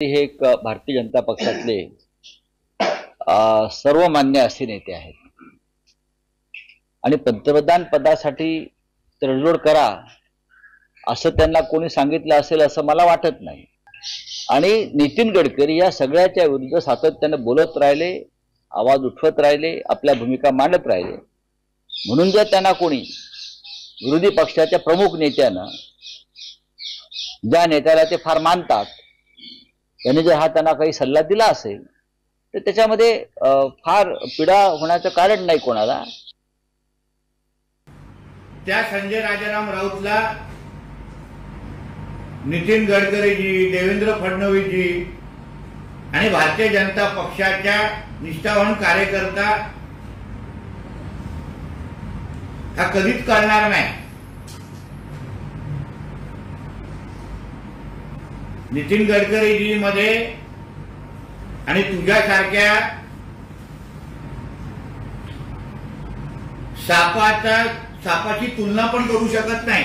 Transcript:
हे एक भारतीय जनता पक्षातले सर्वमान्य असे नेते आहेत आणि पंतप्रधान पदासाठी तडजोड करा असं त्यांना कोणी सांगितलं असेल असं मला वाटत नाही। आणि नितीन गडकरी या सगळ्याच्या विरुद्ध सातत्याने बोलत राहिले, आवाज उठवत राहिले, आपल्या भूमिका मांडत राहिले। म्हणून जर त्यांना कोणी विरोधी पक्षाच्या प्रमुख नेत्यानं, ज्या नेत्याला ते फार मानतात, त्यांनी जर हा त्यांना काही सल्ला दिला असेल तर त्याच्यामध्ये फार पीडा होण्याचं कारण नाही कोणाला। त्या संजय राजाराम राऊतला नितीन गडकरीजी, देवेंद्र फडणवीसजी आणि भारतीय जनता पक्षाच्या निष्ठावान कार्यकर्ता हा कधीच कळणार नाही। नितीन गडकरीजी मध्ये आणि तुझ्यासारख्या सापाची तुलना पण करू शकत नाही।